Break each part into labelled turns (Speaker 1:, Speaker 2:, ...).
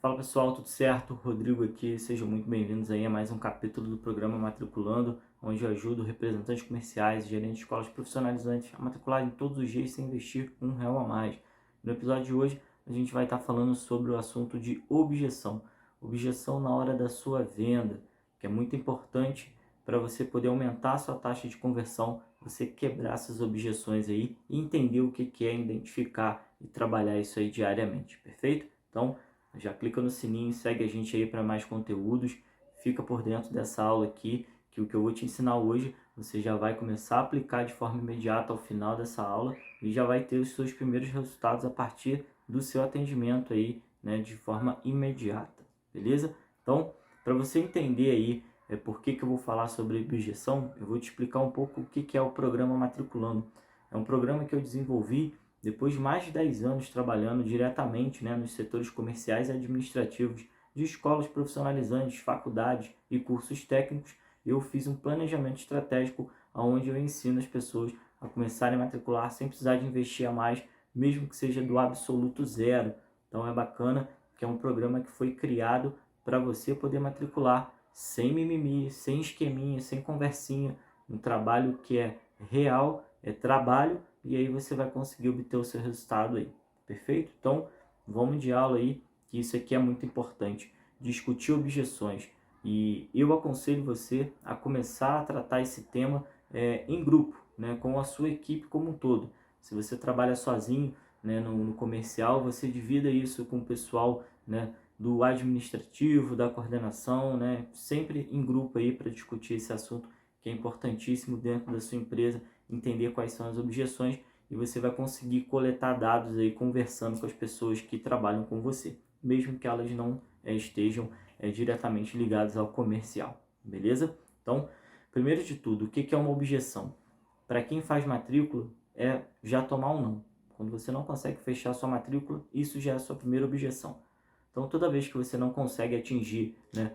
Speaker 1: Fala pessoal, tudo certo? Rodrigo aqui, sejam muito bem-vindos aí a mais um capítulo do programa Matriculando, onde eu ajudo representantes comerciais e gerentes de escolas profissionalizantes a matricular em todos os dias sem investir R$ 1 a mais. No episódio de hoje, a gente vai estar falando sobre o assunto de objeção. Objeção na hora da sua venda, que é muito importante para você poder aumentar a sua taxa de conversão, você quebrar essas objeções aí e entender o que é identificar e trabalhar isso aí diariamente, perfeito? Então, já clica no sininho, segue a gente aí para mais conteúdos, fica por dentro dessa aula aqui, que o que eu vou te ensinar hoje, você já vai começar a aplicar de forma imediata ao final dessa aula e já vai ter os seus primeiros resultados a partir do seu atendimento aí, né, de forma imediata, beleza? Então, para você entender aí por que eu vou falar sobre objeção, eu vou te explicar um pouco o que é o programa Matriculando. É um programa que eu desenvolvi depois de mais de 10 anos trabalhando diretamente, né, nos setores comerciais e administrativos de escolas profissionalizantes, faculdades e cursos técnicos, eu fiz um planejamento estratégico onde eu ensino as pessoas a começarem a matricular sem precisar de investir a mais, mesmo que seja do absoluto zero. Então é bacana que é um programa que foi criado para você poder matricular sem mimimi, sem esqueminha, sem conversinha, um trabalho que é real, é trabalho, e aí você vai conseguir obter o seu resultado aí, perfeito? Então, vamos de aula aí, que isso aqui é muito importante, discutir objeções. E eu aconselho você a começar a tratar esse tema em grupo, né, com a sua equipe como um todo. Se você trabalha sozinho, né, no comercial, você divida isso com o pessoal, né, do administrativo, da coordenação, né, sempre em grupo aí para discutir esse assunto que é importantíssimo dentro da sua empresa, entender quais são as objeções e você vai conseguir coletar dados aí conversando com as pessoas que trabalham com você, mesmo que elas não estejam diretamente ligadas ao comercial, beleza? Então, primeiro de tudo, o que é uma objeção? Para quem faz matrícula, é já tomar um não. Quando você não consegue fechar sua matrícula, isso já é a sua primeira objeção. Então, toda vez que você não consegue atingir, né,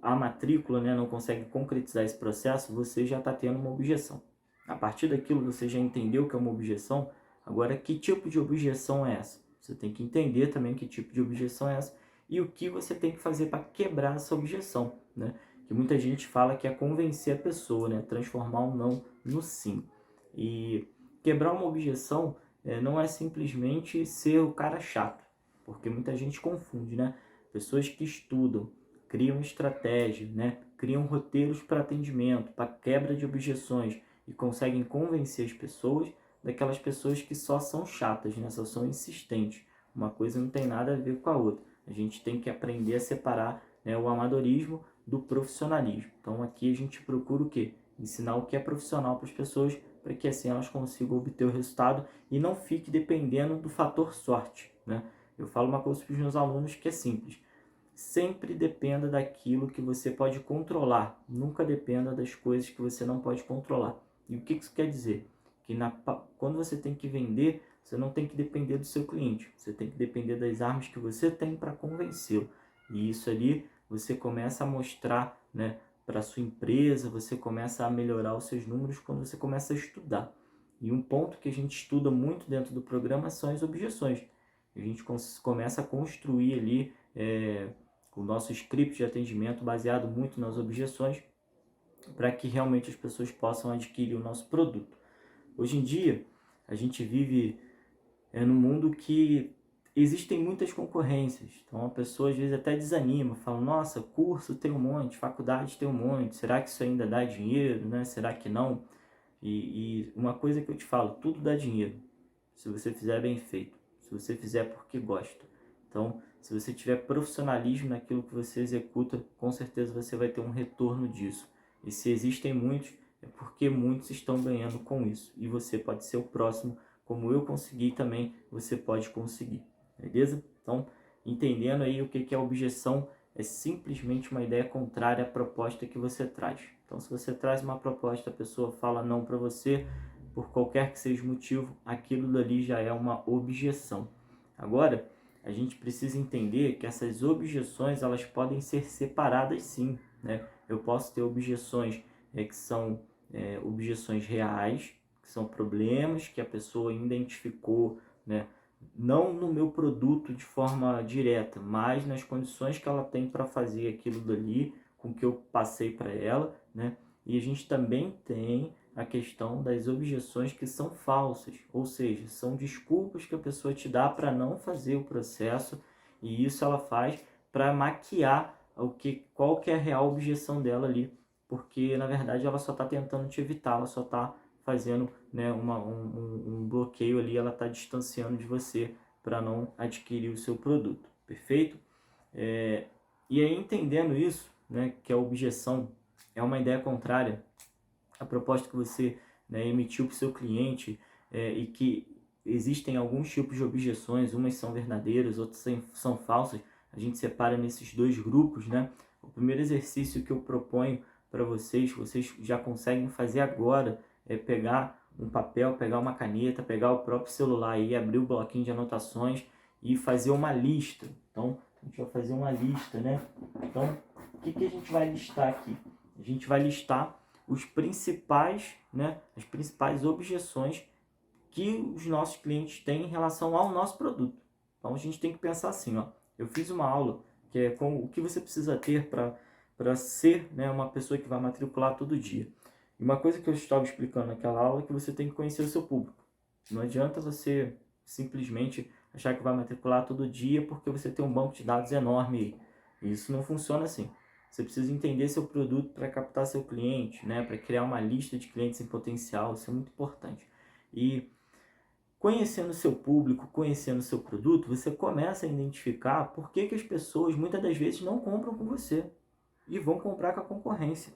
Speaker 1: a matrícula, né, não consegue concretizar esse processo, você já está tendo uma objeção. A partir daquilo, você já entendeu que é uma objeção. Agora, que tipo de objeção é essa? Você tem que entender também que tipo de objeção é essa e o que você tem que fazer para quebrar essa objeção, né? Que muita gente fala que é convencer a pessoa, né? Transformar um não no sim. E quebrar uma objeção não é simplesmente ser o cara chato, porque muita gente confunde, né? Pessoas que estudam, criam estratégia, né? Criam roteiros para atendimento, para quebra de objeções e conseguem convencer as pessoas daquelas pessoas que só são chatas, né? Só são insistentes. Uma coisa não tem nada a ver com a outra. A gente tem que aprender a separar, né, o amadorismo do profissionalismo. Então aqui a gente procura o quê? Ensinar o que é profissional para as pessoas, para que assim elas consigam obter o resultado e não fique dependendo do fator sorte, né? Eu falo uma coisa para os meus alunos que é simples. Sempre dependa daquilo que você pode controlar. Nunca dependa das coisas que você não pode controlar. E o que isso quer dizer? Que quando você tem que vender, você não tem que depender do seu cliente. Você tem que depender das armas que você tem para convencê-lo. E isso ali você começa a mostrar, né, para a sua empresa, você começa a melhorar os seus números quando você começa a estudar. E um ponto que a gente estuda muito dentro do programa são as objeções. A gente começa a construir ali o nosso script de atendimento baseado muito nas objeções para que realmente as pessoas possam adquirir o nosso produto. Hoje em dia, a gente vive num mundo que existem muitas concorrências. Então a pessoa às vezes até desanima, fala, nossa, curso tem um monte, faculdade tem um monte, será que isso ainda dá dinheiro, né? Será que não? E uma coisa que eu te falo, tudo dá dinheiro, se você fizer bem feito, se você fizer porque gosta. Então, se você tiver profissionalismo naquilo que você executa, com certeza você vai ter um retorno disso. E se existem muitos, é porque muitos estão ganhando com isso. E você pode ser o próximo, como eu consegui também, você pode conseguir. Beleza? Então, entendendo aí o que é objeção, é simplesmente uma ideia contrária à proposta que você traz. Então, se você traz uma proposta, a pessoa fala não para você, por qualquer que seja o motivo, aquilo dali já é uma objeção. Agora, a gente precisa entender que essas objeções elas podem ser separadas sim, né? Eu posso ter objeções que são objeções reais, que são problemas que a pessoa identificou, né, não no meu produto de forma direta, mas nas condições que ela tem para fazer aquilo dali, com que eu passei para ela, né? E a gente também tem a questão das objeções que são falsas, ou seja, são desculpas que a pessoa te dá para não fazer o processo, e isso ela faz para maquiar qual que é a real objeção dela ali, porque na verdade ela só está tentando te evitar, ela só está fazendo, né, um bloqueio ali, ela está distanciando de você para não adquirir o seu produto, perfeito? E aí, entendendo isso, né, que a objeção é uma ideia contrária à proposta que você, né, emitiu para o seu cliente, e que existem alguns tipos de objeções, umas são verdadeiras, outras são falsas, a gente separa nesses dois grupos, né? O primeiro exercício que eu proponho para vocês já conseguem fazer agora, é pegar um papel, pegar uma caneta, pegar o próprio celular e abrir o bloquinho de anotações e fazer uma lista. Então, a gente vai fazer uma lista, né? Então, o que a gente vai listar aqui? A gente vai listar os principais, né, as principais objeções que os nossos clientes têm em relação ao nosso produto. Então, a gente tem que pensar assim, ó, eu fiz uma aula que é com o que você precisa ter para ser, né, uma pessoa que vai matricular todo dia. E uma coisa que eu estava explicando naquela aula é que você tem que conhecer o seu público. Não adianta você simplesmente achar que vai matricular todo dia porque você tem um banco de dados enorme. Isso não funciona assim. Você precisa entender seu produto para captar seu cliente, né? Para criar uma lista de clientes em potencial. Isso é muito importante. E conhecendo seu público, conhecendo seu produto, você começa a identificar por que as pessoas muitas das vezes não compram com você e vão comprar com a concorrência.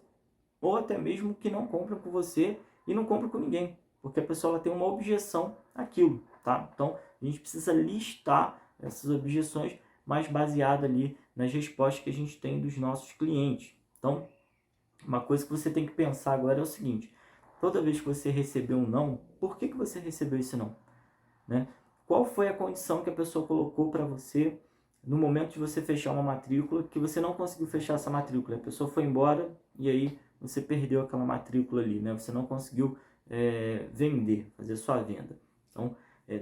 Speaker 1: Ou até mesmo que não compram com você e não compram com ninguém, porque a pessoa ela tem uma objeção àquilo, tá? Então, a gente precisa listar essas objeções, mais baseada ali nas respostas que a gente tem dos nossos clientes. Então, uma coisa que você tem que pensar agora é o seguinte: toda vez que você receber um não, por que você recebeu esse não? Né? Qual foi a condição que a pessoa colocou para você no momento de você fechar uma matrícula que você não conseguiu fechar essa matrícula? A pessoa foi embora e aí você perdeu aquela matrícula ali, né? Você não conseguiu vender, fazer sua venda. Então,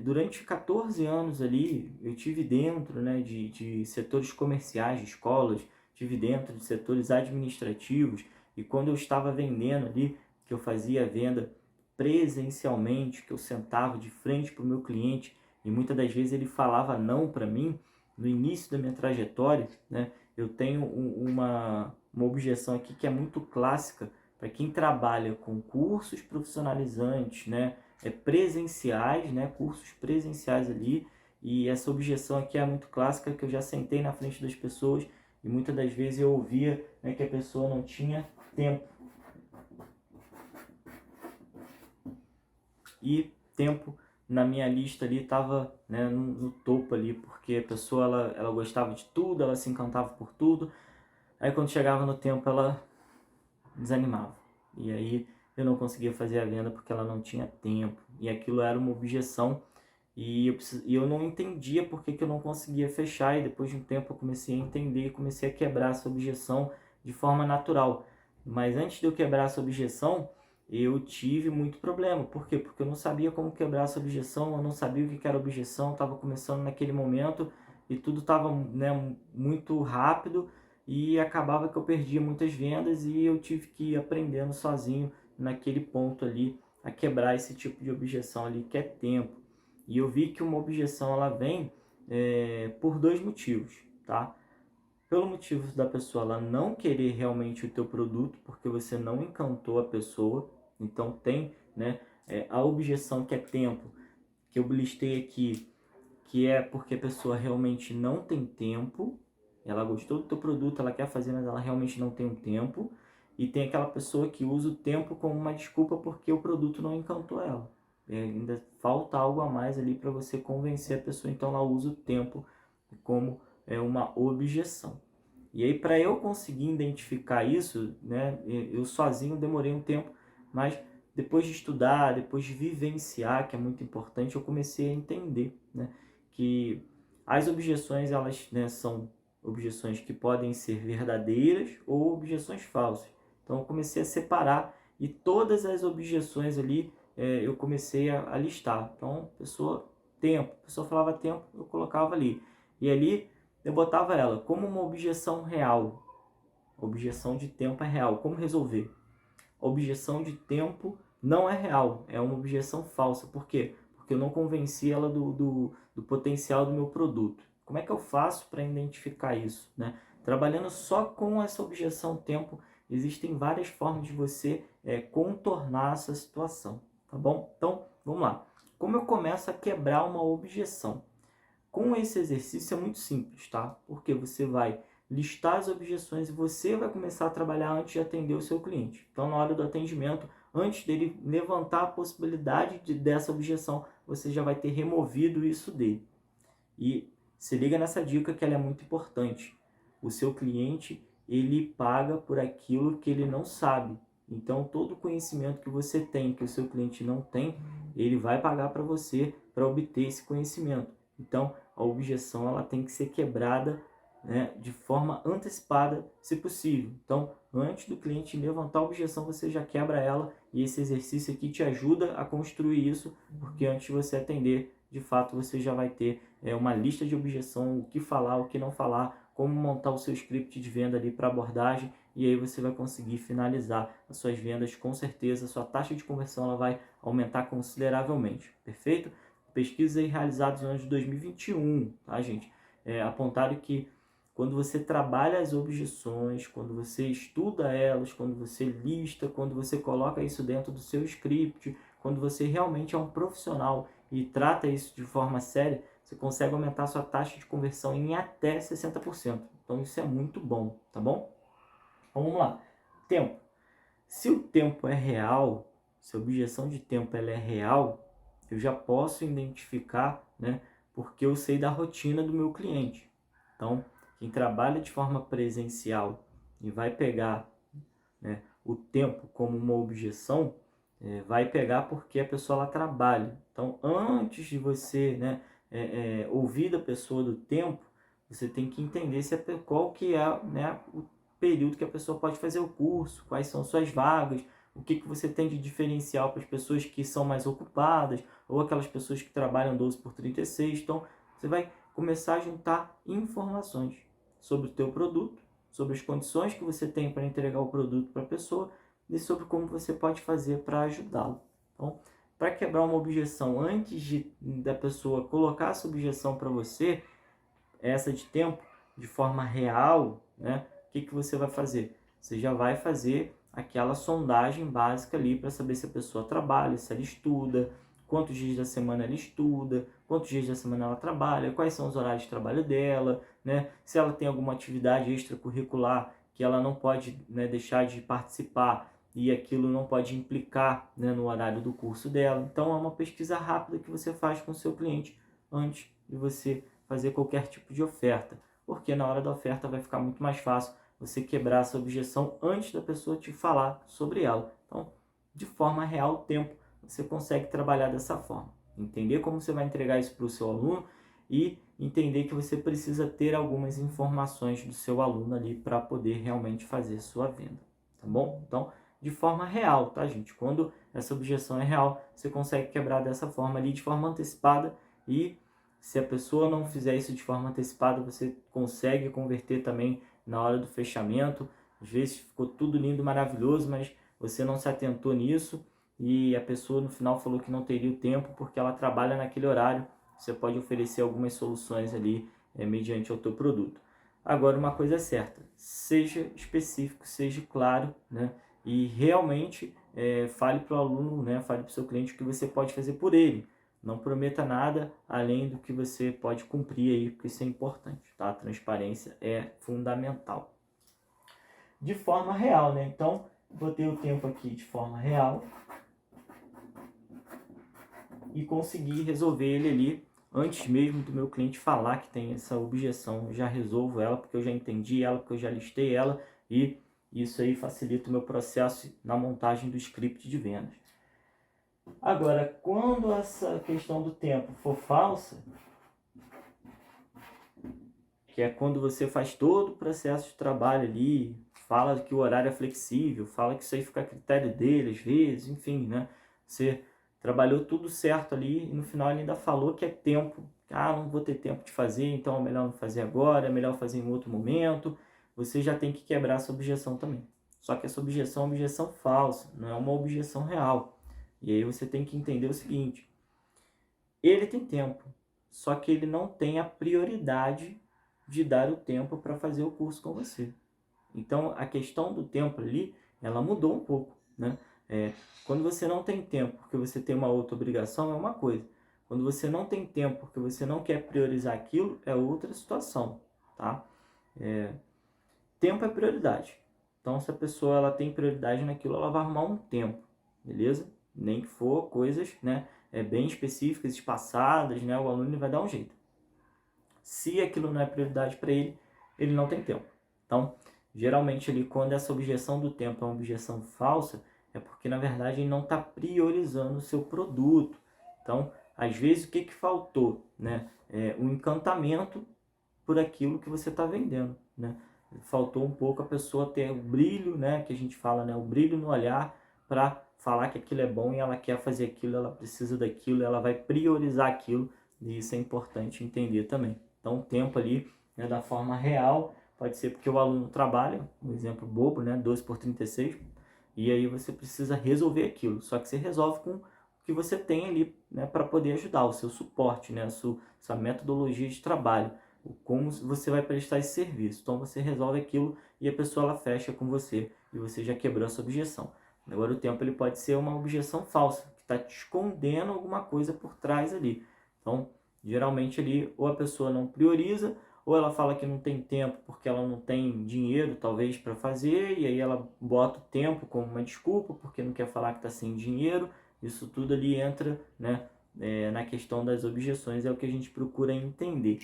Speaker 1: durante 14 anos ali, eu tive dentro, né, de setores comerciais, de escolas, tive dentro de setores administrativos, e quando eu estava vendendo ali, que eu fazia a venda presencialmente, que eu sentava de frente para o meu cliente e muitas das vezes ele falava não para mim, no início da minha trajetória, né, eu tenho uma objeção aqui que é muito clássica para quem trabalha com cursos profissionalizantes, né, presenciais, né, cursos presenciais ali, e essa objeção aqui é muito clássica, que eu já sentei na frente das pessoas e muitas das vezes eu ouvia, né, que a pessoa não tinha tempo. E tempo na minha lista ali estava, né, no topo ali, porque a pessoa ela gostava de tudo, ela se encantava por tudo. Aí quando chegava no tempo ela desanimava. E aí eu não conseguia fazer a venda porque ela não tinha tempo. E aquilo era uma objeção e eu não entendia por que eu não conseguia fechar. E depois de um tempo eu comecei a entender e comecei a quebrar essa objeção de forma natural. Mas antes de eu quebrar essa objeção, eu tive muito problema. Por quê? Porque eu não sabia como quebrar essa objeção, eu não sabia o que era objeção, estava começando naquele momento e tudo estava, né, muito rápido e acabava que eu perdia muitas vendas e eu tive que ir aprendendo sozinho naquele ponto ali a quebrar esse tipo de objeção ali, que é tempo. E eu vi que uma objeção ela vem por dois motivos, tá? Pelo motivo da pessoa ela não querer realmente o teu produto, porque você não encantou a pessoa. Então tem, né, a objeção que é tempo, que eu listei aqui, que é porque a pessoa realmente não tem tempo, ela gostou do teu produto, ela quer fazer, mas ela realmente não tem um tempo. E tem aquela pessoa que usa o tempo como uma desculpa porque o produto não encantou ela. Ainda falta algo a mais ali para você convencer a pessoa, então ela usa o tempo como uma objeção. E aí, para eu conseguir identificar isso, né, eu sozinho demorei um tempo, mas depois de estudar, depois de vivenciar, que é muito importante, eu comecei a entender, né, que as objeções, elas, né, são objeções que podem ser verdadeiras ou objeções falsas. Então, eu comecei a separar e todas as objeções ali eu comecei a listar. Então, a pessoa tempo. A pessoa falava tempo, eu colocava ali. E ali eu botava ela como uma objeção real. Objeção de tempo é real. Como resolver? Objeção de tempo não é real, é uma objeção falsa. Por quê? Porque eu não convenci ela do potencial do meu produto. Como é que eu faço para identificar isso, né? Trabalhando só com essa objeção tempo, existem várias formas de você contornar essa situação, tá bom? Então, vamos lá. Como eu começo a quebrar uma objeção? Com esse exercício é muito simples, tá? Porque você vai listar as objeções e você vai começar a trabalhar antes de atender o seu cliente. Então, na hora do atendimento, antes dele levantar a possibilidade dessa objeção, você já vai ter removido isso dele. E se liga nessa dica que ela é muito importante. O seu cliente, ele paga por aquilo que ele não sabe. Então, todo o conhecimento que você tem, que o seu cliente não tem, ele vai pagar para você para obter esse conhecimento. Então, a objeção ela tem que ser quebrada, né, de forma antecipada, se possível. Então, antes do cliente levantar a objeção, você já quebra ela, e esse exercício aqui te ajuda a construir isso, porque antes de você atender, de fato, você já vai ter uma lista de objeção, o que falar, o que não falar, como montar o seu script de venda ali para abordagem, e aí você vai conseguir finalizar as suas vendas com certeza. A sua taxa de conversão ela vai aumentar consideravelmente, perfeito? Pesquisas aí realizadas no ano de 2021, tá, gente? Apontaram que quando você trabalha as objeções, quando você estuda elas, quando você lista, quando você coloca isso dentro do seu script, quando você realmente é um profissional e trata isso de forma séria, você consegue aumentar a sua taxa de conversão em até 60%. Então isso é muito bom, tá bom? Então vamos lá. Tempo. Se o tempo é real, se a objeção de tempo ela é real, eu já posso identificar, né, porque eu sei da rotina do meu cliente. Então, quem trabalha de forma presencial e vai pegar, né, o tempo como uma objeção, vai pegar porque a pessoa ela trabalha. Então, antes de você, né, ouvir da pessoa do tempo, você tem que entender qual que é, né, o período que a pessoa pode fazer o curso, quais são suas vagas, o que você tem de diferencial para as pessoas que são mais ocupadas, ou aquelas pessoas que trabalham 12 por 36. Então, você vai começar a juntar informações sobre o teu produto, sobre as condições que você tem para entregar o produto para a pessoa e sobre como você pode fazer para ajudá-lo. Então, para quebrar uma objeção antes da pessoa colocar essa objeção para você, essa de tempo, de forma real, né? O que você vai fazer? Você já vai fazer aquela sondagem básica ali para saber se a pessoa trabalha, se ela estuda, quantos dias da semana ela estuda, quantos dias da semana ela trabalha, quais são os horários de trabalho dela, né? Se ela tem alguma atividade extracurricular que ela não pode, né, deixar de participar e aquilo não pode implicar, né, no horário do curso dela. Então é uma pesquisa rápida que você faz com o seu cliente antes de você fazer qualquer tipo de oferta, porque na hora da oferta vai ficar muito mais fácil você quebrar essa objeção antes da pessoa te falar sobre ela. Então, de forma real, o tempo, você consegue trabalhar dessa forma. Entender como você vai entregar isso para o seu aluno e entender que você precisa ter algumas informações do seu aluno ali para poder realmente fazer sua venda, tá bom? Então, de forma real, tá, gente? Quando essa objeção é real, você consegue quebrar dessa forma ali, de forma antecipada, e se a pessoa não fizer isso de forma antecipada, você consegue converter também na hora do fechamento. Às vezes ficou tudo lindo, maravilhoso, mas você não se atentou nisso e a pessoa no final falou que não teria o tempo porque ela trabalha naquele horário. Você pode oferecer algumas soluções ali mediante o teu produto. Agora, uma coisa é certa, seja específico, seja claro, né? E realmente fale para o aluno, né? Fale para o seu cliente o que você pode fazer por ele. Não prometa nada além do que você pode cumprir aí, porque isso é importante, tá? A transparência é fundamental. De forma real, né? Então, botei o tempo aqui de forma real e consegui resolver ele ali antes mesmo do meu cliente falar que tem essa objeção. Eu já resolvo ela porque eu já entendi ela, porque eu já listei ela, e isso aí facilita o meu processo na montagem do script de vendas. Agora, quando essa questão do tempo for falsa, que é quando você faz todo o processo de trabalho ali, fala que o horário é flexível, fala que isso aí fica a critério dele às vezes, enfim, né? Você trabalhou tudo certo ali e no final ele ainda falou que é tempo. Ah, não vou ter tempo de fazer, então é melhor não fazer agora, é melhor fazer em outro momento. Você já tem que quebrar essa objeção também. Só que essa objeção é uma objeção falsa, não é uma objeção real. E aí você tem que entender o seguinte: ele tem tempo, só que ele não tem a prioridade de dar o tempo para fazer o curso com você. Então, a questão do tempo ali, ela mudou um pouco, né? Quando você não tem tempo porque você tem uma outra obrigação, é uma coisa. Quando você não tem tempo porque você não quer priorizar aquilo, é outra situação, tá? Tempo é prioridade. Então, se a pessoa ela tem prioridade naquilo, ela vai arrumar um tempo, beleza? Nem que for coisas, né, bem específicas, espaçadas, né? O aluno vai dar um jeito. Se aquilo não é prioridade para ele, ele não tem tempo. Então, geralmente ali, quando essa objeção do tempo é uma objeção falsa, é porque na verdade ele não está priorizando o seu produto. Então, às vezes o que faltou, né? O encantamento por aquilo que você está vendendo, né? Faltou um pouco a pessoa ter o brilho, né? Que a gente fala, né? O brilho no olhar para falar que aquilo é bom e ela quer fazer aquilo, ela precisa daquilo, ela vai priorizar aquilo, e isso é importante entender também. Então, o tempo ali, né, da forma real, pode ser porque o aluno trabalha, um exemplo bobo, né, 12 por 36, e aí você precisa resolver aquilo. Só que você resolve com o que você tem ali, né, para poder ajudar, o seu suporte, né, a sua metodologia de trabalho, como você vai prestar esse serviço. Então, você resolve aquilo e a pessoa ela fecha com você e você já quebrou essa objeção. Agora, o tempo ele pode ser uma objeção falsa, que está te escondendo alguma coisa por trás ali. Então, geralmente ali, ou a pessoa não prioriza, ou ela fala que não tem tempo porque ela não tem dinheiro, talvez, para fazer, e aí ela bota o tempo como uma desculpa, porque não quer falar que está sem dinheiro. Isso tudo ali entra, né, na questão das objeções, é o que a gente procura entender.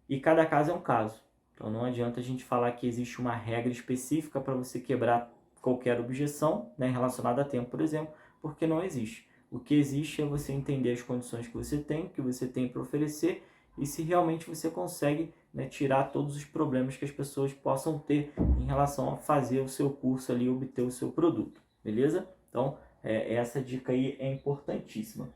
Speaker 1: E cada caso é um caso. Então não adianta a gente falar que existe uma regra específica para você quebrar qualquer objeção, né, relacionada a tempo, por exemplo, porque não existe. O que existe é você entender as condições que você tem, para oferecer, e se realmente você consegue, né, tirar todos os problemas que as pessoas possam ter em relação a fazer o seu curso ali, obter o seu produto, beleza? Então, essa dica aí é importantíssima.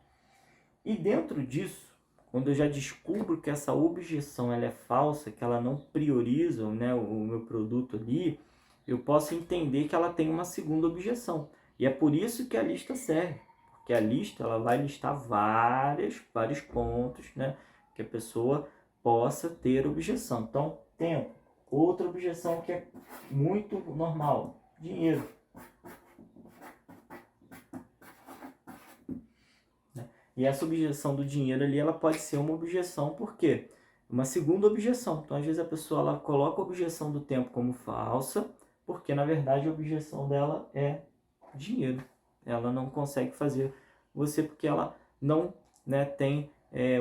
Speaker 1: E dentro disso, quando eu já descubro que essa objeção ela é falsa, que ela não prioriza, né, o meu produto ali, eu posso entender que ela tem uma segunda objeção. E é por isso que a lista serve. Porque a lista ela vai listar vários pontos, né, que a pessoa possa ter objeção. Então, tempo. Outra objeção que é muito normal, dinheiro. E essa objeção do dinheiro ali, ela pode ser uma objeção, por quê? Uma segunda objeção. Então, às vezes a pessoa ela coloca a objeção do tempo como falsa, porque na verdade a objeção dela é dinheiro. Ela não consegue fazer você porque ela não, né, tem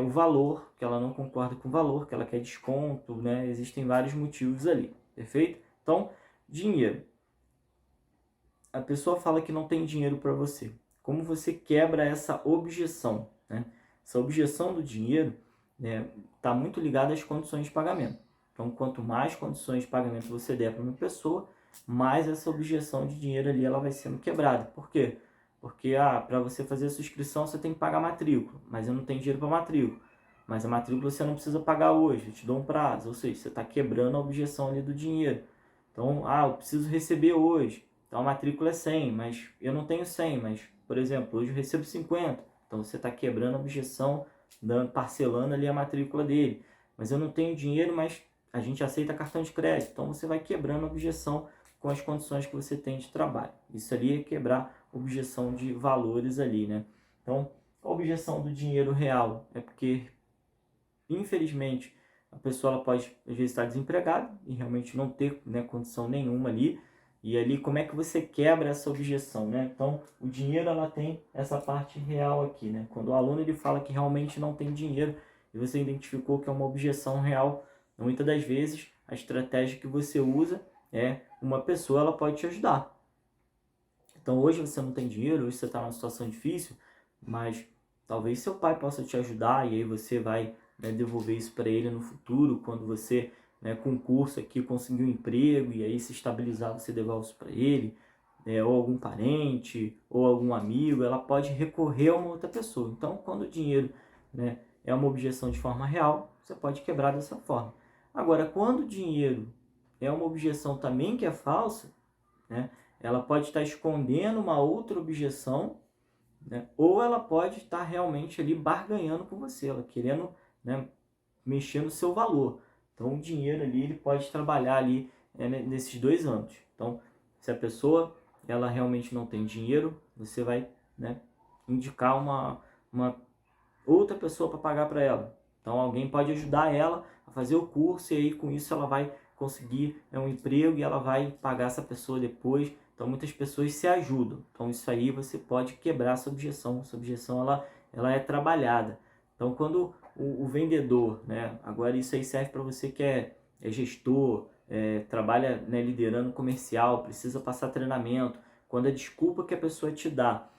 Speaker 1: o valor, que ela não concorda com o valor, que ela quer desconto, né? Existem vários motivos ali, perfeito? Então, dinheiro. A pessoa fala que não tem dinheiro para você. Como você quebra essa objeção, né? Essa objeção do dinheiro está muito ligada às condições de pagamento. Então, quanto mais condições de pagamento você der para uma pessoa, mais essa objeção de dinheiro ali ela vai sendo quebrada. Por quê? Porque para você fazer a sua inscrição você tem que pagar a matrícula, mas eu não tenho dinheiro para matrícula. Mas a matrícula você não precisa pagar hoje, eu te dou um prazo. Ou seja, você está quebrando a objeção ali do dinheiro. Então, eu preciso receber hoje. Então a matrícula é 100, mas eu não tenho 100, mas, por exemplo, hoje eu recebo 50. Então você está quebrando a objeção, parcelando ali a matrícula dele. Mas eu não tenho dinheiro, mas a gente aceita cartão de crédito. Então você vai quebrando a objeção com as condições que você tem de trabalho. Isso ali é quebrar objeção de valores ali, né? Então, a objeção do dinheiro real é porque, infelizmente, a pessoa ela pode, às vezes, estar desempregada e realmente não ter, né, condição nenhuma ali. E ali, como é que você quebra essa objeção, né? Então, o dinheiro, ela tem essa parte real aqui, né? Quando o aluno ele fala que realmente não tem dinheiro e você identificou que é uma objeção real, muitas das vezes, a estratégia que você usa é uma pessoa, ela pode te ajudar. Então, hoje você não tem dinheiro, hoje você está numa situação difícil, mas talvez seu pai possa te ajudar e aí você vai, né, devolver isso para ele no futuro, quando você, né, concurso aqui, conseguir um emprego e aí se estabilizar, você devolve isso para ele. ou algum parente, ou algum amigo, ela pode recorrer a uma outra pessoa. Então, quando o dinheiro, né, é uma objeção de forma real, você pode quebrar dessa forma. Agora, quando o dinheiro é uma objeção também que é falsa, né, ela pode estar escondendo uma outra objeção, né, ou ela pode estar realmente ali barganhando com você, ela querendo, né, mexer no seu valor. Então, o dinheiro ali, ele pode trabalhar ali nesses dois âmbitos. Então, se a pessoa ela realmente não tem dinheiro, você vai, né, indicar uma outra pessoa para pagar para ela. Então, alguém pode ajudar ela a fazer o curso e aí com isso ela vai conseguir um emprego e ela vai pagar essa pessoa depois. Então, muitas pessoas se ajudam. Então, isso aí você pode quebrar essa objeção. Essa objeção ela é trabalhada. Então, quando o vendedor, né, agora isso aí serve para você que é gestor, trabalha, né, liderando comercial, precisa passar treinamento. Quando a desculpa que a pessoa te dá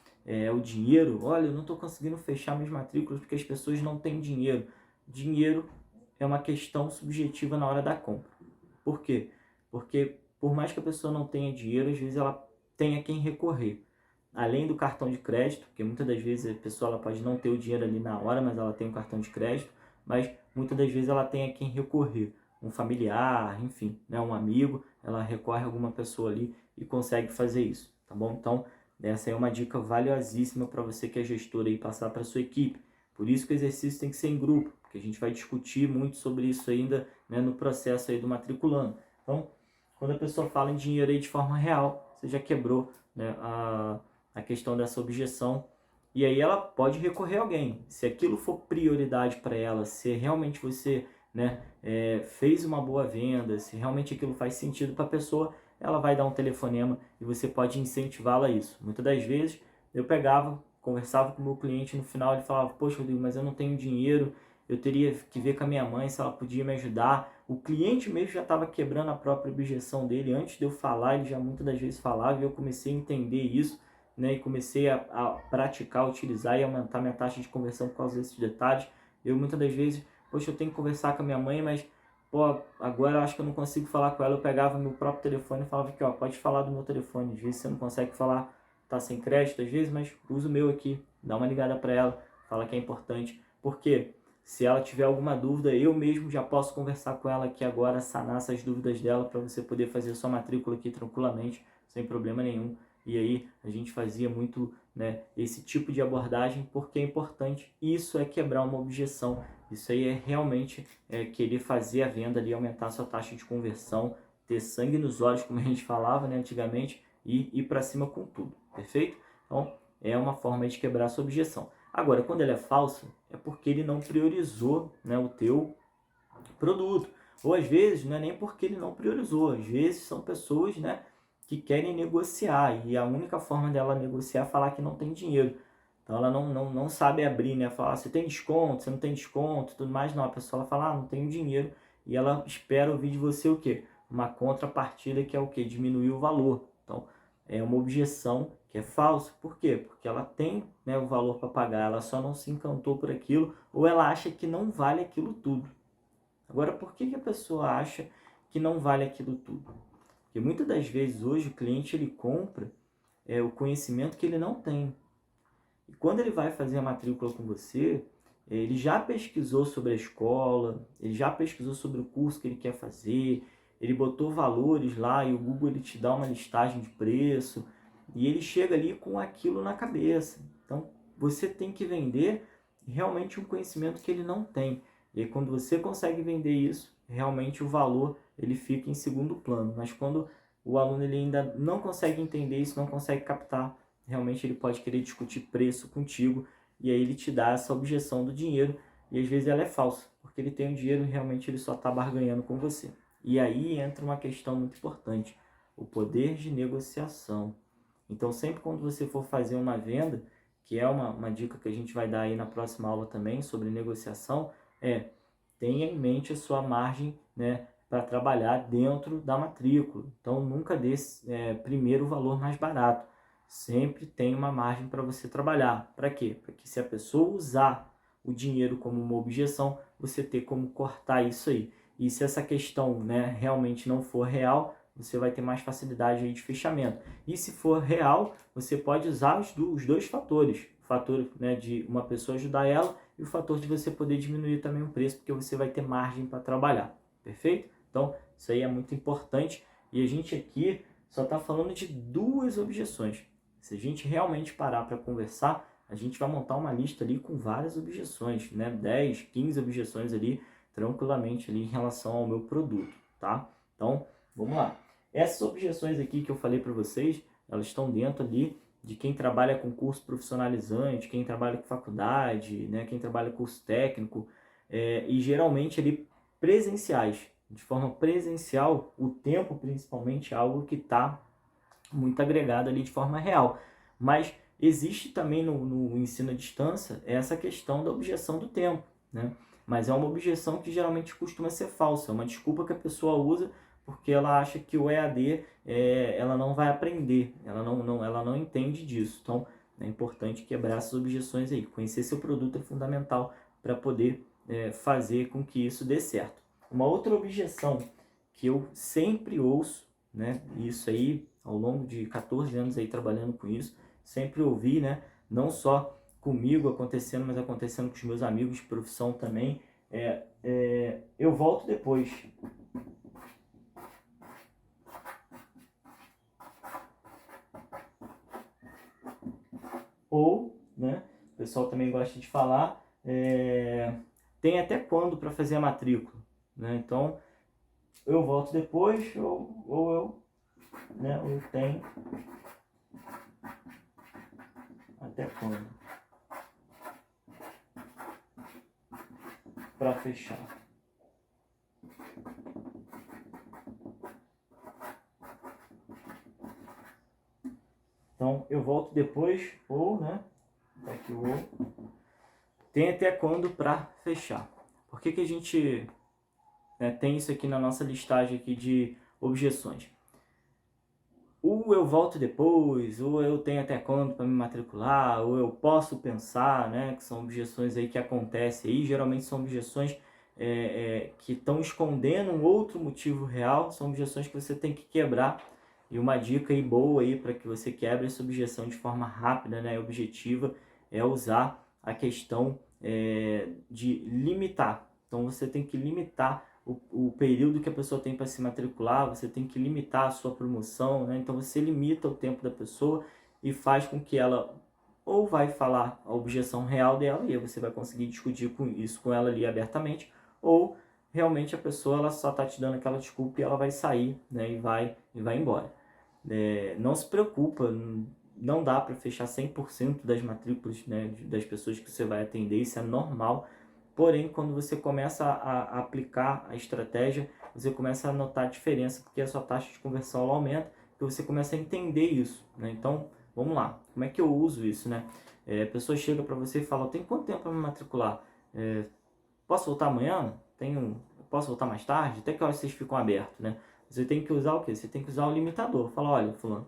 Speaker 1: o dinheiro, olha, eu não estou conseguindo fechar minhas matrículas porque as pessoas não têm dinheiro. Dinheiro é uma questão subjetiva na hora da compra. Por quê? Porque por mais que a pessoa não tenha dinheiro, às vezes ela tem a quem recorrer. Além do cartão de crédito, porque muitas das vezes a pessoa ela pode não ter o dinheiro ali na hora, mas ela tem um cartão de crédito, mas muitas das vezes ela tem a quem recorrer. Um familiar, enfim, né, um amigo, ela recorre a alguma pessoa ali e consegue fazer isso, tá bom? Então, essa é uma dica valiosíssima para você que é gestor aí passar para sua equipe. Por isso que o exercício tem que ser em grupo, porque a gente vai discutir muito sobre isso ainda, né, no processo aí do matriculando. Então, quando a pessoa fala em dinheiro aí de forma real, você já quebrou, né, a questão dessa objeção. E aí ela pode recorrer a alguém. Se aquilo for prioridade para ela, se realmente você, né, fez uma boa venda, se realmente aquilo faz sentido para a pessoa, ela vai dar um telefonema e você pode incentivá-la a isso. Muitas das vezes eu pegava, conversava com o meu cliente, no final ele falava, poxa Rodrigo, mas eu não tenho dinheiro, eu teria que ver com a minha mãe se ela podia me ajudar. O cliente mesmo já estava quebrando a própria objeção dele, antes de eu falar, ele já muitas das vezes falava e eu comecei a entender isso, né, e comecei a praticar, utilizar e aumentar minha taxa de conversão por causa desses detalhes. Eu muitas das vezes, poxa, eu tenho que conversar com a minha mãe, mas pô, agora eu acho que eu não consigo falar com ela. Eu pegava meu próprio telefone e falava aqui, ó, pode falar do meu telefone. Às vezes você não consegue falar, tá sem crédito às vezes, mas usa o meu aqui, dá uma ligada para ela, fala que é importante. Porque se ela tiver alguma dúvida, eu mesmo já posso conversar com ela aqui agora, sanar essas dúvidas dela para você poder fazer sua matrícula aqui tranquilamente, sem problema nenhum. E aí a gente fazia muito, né, esse tipo de abordagem porque é importante. Isso é quebrar uma objeção. Isso aí é realmente querer fazer a venda ali, aumentar a sua taxa de conversão, ter sangue nos olhos, como a gente falava, né, antigamente, e ir para cima com tudo, perfeito? Então, é uma forma de quebrar a sua objeção. Agora, quando ela é falsa, é porque ele não priorizou, né, o teu produto. Ou às vezes, não é nem porque ele não priorizou, às vezes são pessoas, né, que querem negociar, e a única forma dela negociar é falar que não tem dinheiro. Então ela não sabe abrir, né? Falar, você tem desconto, você não tem desconto, tudo mais. Não, a pessoa ela fala, não tenho dinheiro. E ela espera ouvir de você o quê? Uma contrapartida que é o quê? Diminuir o valor. Então é uma objeção que é falsa. Por quê? Porque ela tem, né, o valor para pagar, ela só não se encantou por aquilo ou ela acha que não vale aquilo tudo. Agora, por que a pessoa acha que não vale aquilo tudo? Porque muitas das vezes hoje o cliente ele compra o conhecimento que ele não tem. E quando ele vai fazer a matrícula com você, ele já pesquisou sobre a escola, ele já pesquisou sobre o curso que ele quer fazer, ele botou valores lá e o Google ele te dá uma listagem de preço e ele chega ali com aquilo na cabeça. Então, você tem que vender realmente um conhecimento que ele não tem. E aí, quando você consegue vender isso, realmente o valor ele fica em segundo plano. Mas quando o aluno ele ainda não consegue entender isso, não consegue captar, realmente ele pode querer discutir preço contigo e aí ele te dá essa objeção do dinheiro e às vezes ela é falsa, porque ele tem o dinheiro e realmente ele só está barganhando com você. E aí entra uma questão muito importante, o poder de negociação. Então sempre quando você for fazer uma venda, que é uma dica que a gente vai dar aí na próxima aula também sobre negociação, tenha em mente a sua margem, né, para trabalhar dentro da matrícula. Então nunca dê primeiro o valor mais barato. Sempre tem uma margem para você trabalhar. Para quê? Para que se a pessoa usar o dinheiro como uma objeção, você ter como cortar isso aí. E se essa questão, né, realmente não for real, você vai ter mais facilidade aí de fechamento. E se for real, você pode usar os dois fatores. O fator, né, de uma pessoa ajudar ela e o fator de você poder diminuir também o preço, porque você vai ter margem para trabalhar. Perfeito? Então, isso aí é muito importante. E a gente aqui só está falando de 2 objeções. Se a gente realmente parar para conversar, a gente vai montar uma lista ali com várias objeções, né? 10, 15 objeções ali, tranquilamente ali em relação ao meu produto, tá? Então, vamos lá. Essas objeções aqui que eu falei para vocês, elas estão dentro ali de quem trabalha com curso profissionalizante, quem trabalha com faculdade, né? Quem trabalha com curso técnico, e geralmente ali presenciais. De forma presencial, o tempo principalmente é algo que está muito agregado ali de forma real. Mas existe também no ensino à distância essa questão da objeção do tempo, né? Mas é uma objeção que geralmente costuma ser falsa, é uma desculpa que a pessoa usa porque ela acha que o EAD ela não vai aprender, ela não entende disso. Então é importante quebrar essas objeções aí. Conhecer seu produto é fundamental para poder fazer com que isso dê certo. Uma outra objeção que eu sempre ouço, né, isso aí ao longo de 14 anos aí trabalhando com isso, sempre ouvi, né, não só comigo acontecendo, mas acontecendo com os meus amigos de profissão também, eu volto depois. Ou, né, o pessoal também gosta de falar, tem até quando para fazer a matrícula, né? Então, eu volto depois ou eu tenho até quando para fechar. Então, eu volto depois, ou, né, aqui o ou, tem até quando para fechar. Por que a gente tem isso aqui na nossa listagem aqui de objeções? Ou eu volto depois, ou eu tenho até quando para me matricular, ou eu posso pensar, né, que são objeções aí que acontecem aí, geralmente são objeções que estão escondendo um outro motivo real, são objeções que você tem que quebrar. E uma dica aí boa aí para que você quebre essa objeção de forma rápida, né, objetiva, é usar a questão de limitar. Então você tem que limitar o período que a pessoa tem para se matricular, você tem que limitar a sua promoção, né? Então você limita o tempo da pessoa e faz com que ela ou vai falar a objeção real dela e aí você vai conseguir discutir isso com ela ali abertamente, ou realmente a pessoa ela só está te dando aquela desculpa e ela vai sair, né? E vai embora. Não se preocupa, não dá para fechar 100% das matrículas, né, das pessoas que você vai atender, isso é normal. Porém, quando você começa a aplicar a estratégia, você começa a notar a diferença, porque a sua taxa de conversão ela aumenta, e você começa a entender isso, né? Então, vamos lá. Como é que eu uso isso, né? A pessoa chega para você e fala, tem quanto tempo para me matricular? Posso voltar amanhã? Posso voltar mais tarde? Até que horas vocês ficam abertos, né? Você tem que usar o quê? Você tem que usar o limitador. Fala, olha, fulano,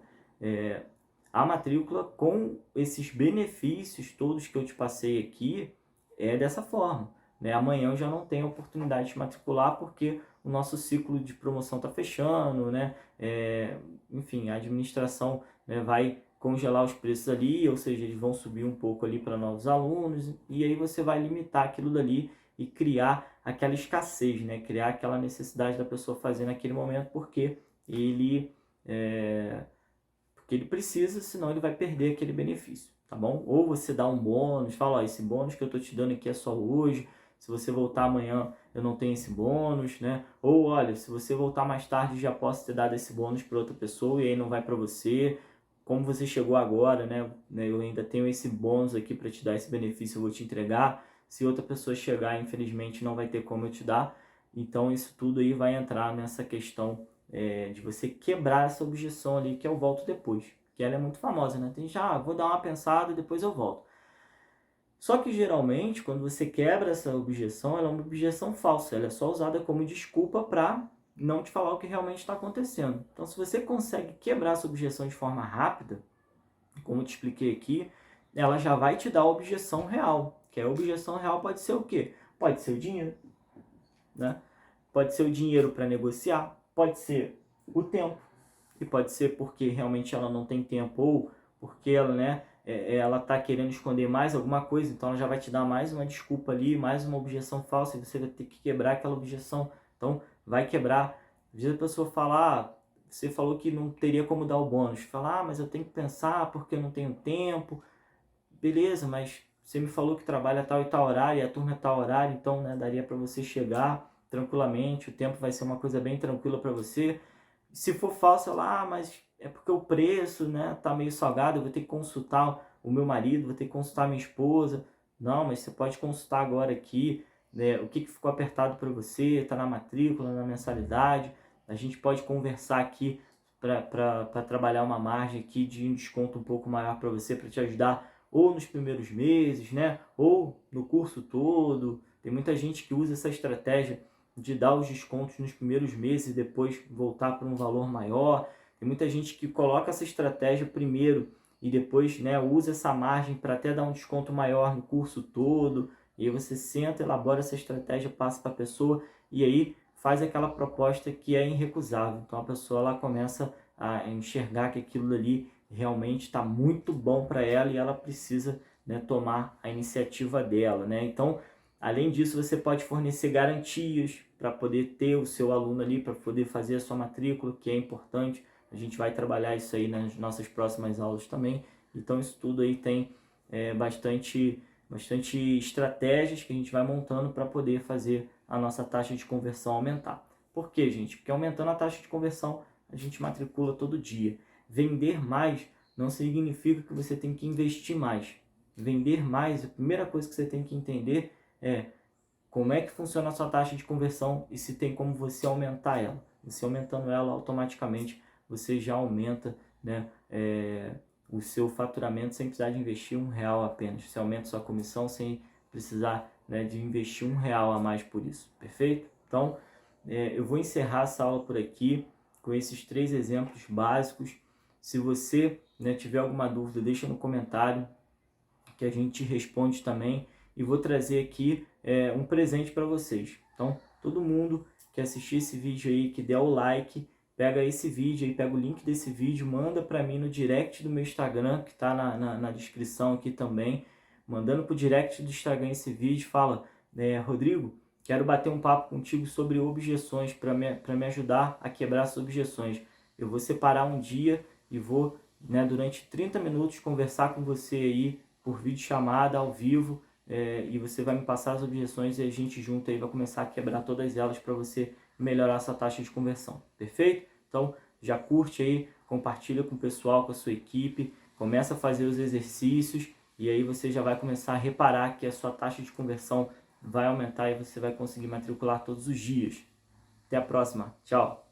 Speaker 1: a matrícula com esses benefícios todos que eu te passei aqui é dessa forma, né? Amanhã eu já não tenho oportunidade de matricular porque o nosso ciclo de promoção está fechando, né? Enfim, a administração, né, vai congelar os preços ali, ou seja, eles vão subir um pouco ali para novos alunos, e aí você vai limitar aquilo dali e criar aquela escassez, né? Criar aquela necessidade da pessoa fazer naquele momento porque ele precisa, senão ele vai perder aquele benefício, tá bom? Ou você dá um bônus, fala, ó, esse bônus que eu tô te dando aqui é só hoje, se você voltar amanhã eu não tenho esse bônus, né? Ou olha, se você voltar mais tarde já posso ter dado esse bônus para outra pessoa e aí não vai para você. Como você chegou agora, né? Eu ainda tenho esse bônus aqui para te dar esse benefício, eu vou te entregar. Se outra pessoa chegar, infelizmente não vai ter como eu te dar. Então isso tudo aí vai entrar nessa questão de você quebrar essa objeção ali, que é o volto depois. Que ela é muito famosa, né? Tem já, vou dar uma pensada e depois eu volto. Só que geralmente, quando você quebra essa objeção, ela é uma objeção falsa. Ela é só usada como desculpa para não te falar o que realmente está acontecendo. Então, se você consegue quebrar essa objeção de forma rápida, como eu te expliquei aqui, ela já vai te dar a objeção real. Que a objeção real pode ser o quê? Pode ser o dinheiro, né? Pode ser o dinheiro para negociar, pode ser o tempo. E pode ser porque realmente ela não tem tempo ou porque ela, né, ela está querendo esconder mais alguma coisa, então ela já vai te dar mais uma desculpa ali, mais uma objeção falsa, e você vai ter que quebrar aquela objeção. Então, vai quebrar. Às vezes a pessoa fala, você falou que não teria como dar o bônus. Fala, mas eu tenho que pensar porque eu não tenho tempo. Beleza, mas você me falou que trabalha tal e tal horário, e a turma é tal horário, então, né, daria para você chegar tranquilamente, o tempo vai ser uma coisa bem tranquila para você. Se for falso, ela, mas é porque o preço, né, tá meio salgado, eu vou ter que consultar o meu marido, vou ter que consultar a minha esposa. Não, mas você pode consultar agora aqui, né, o que ficou apertado para você, tá na matrícula, na mensalidade. A gente pode conversar aqui para trabalhar uma margem aqui de um desconto um pouco maior para você, para te ajudar ou nos primeiros meses, né, ou no curso todo. Tem muita gente que usa essa estratégia de dar os descontos nos primeiros meses e depois voltar para um valor maior. Tem muita gente que coloca essa estratégia primeiro e depois, né, usa essa margem para até dar um desconto maior no curso todo. E aí você senta, elabora essa estratégia, passa para a pessoa e aí faz aquela proposta que é irrecusável. Então a pessoa ela começa a enxergar que aquilo ali realmente está muito bom para ela e ela precisa, né, tomar a iniciativa dela, né? Então, além disso, você pode fornecer garantias para poder ter o seu aluno ali, para poder fazer a sua matrícula, que é importante. A gente vai trabalhar isso aí nas nossas próximas aulas também. Então, isso tudo aí tem bastante estratégias que a gente vai montando para poder fazer a nossa taxa de conversão aumentar. Por quê, gente? Porque aumentando a taxa de conversão, a gente matricula todo dia. Vender mais não significa que você tem que investir mais. Vender mais, a primeira coisa que você tem que entender é como é que funciona a sua taxa de conversão e se tem como você aumentar ela. Você aumentando ela, automaticamente você já aumenta, né, o seu faturamento sem precisar de investir R$1 apenas. Você aumenta sua comissão sem precisar, né, de investir R$1 a mais por isso. Perfeito? Então, eu vou encerrar essa aula por aqui com esses 3 exemplos básicos. Se você, né, tiver alguma dúvida, deixa no comentário que a gente responde também. E vou trazer aqui um presente para vocês. Então, todo mundo que assistir esse vídeo aí, que der o like, pega esse vídeo aí, pega o link desse vídeo, manda para mim no direct do meu Instagram, que está na descrição aqui também. Mandando para o direct do Instagram esse vídeo, fala, Rodrigo, quero bater um papo contigo sobre objeções, para me ajudar a quebrar essas objeções. Eu vou separar um dia e vou, né, durante 30 minutos conversar com você aí por videochamada, ao vivo, e você vai me passar as objeções e a gente junto aí vai começar a quebrar todas elas para você melhorar essa taxa de conversão. Perfeito? Então, já curte aí, compartilha com o pessoal, com a sua equipe, começa a fazer os exercícios e aí você já vai começar a reparar que a sua taxa de conversão vai aumentar e você vai conseguir matricular todos os dias. Até a próxima. Tchau!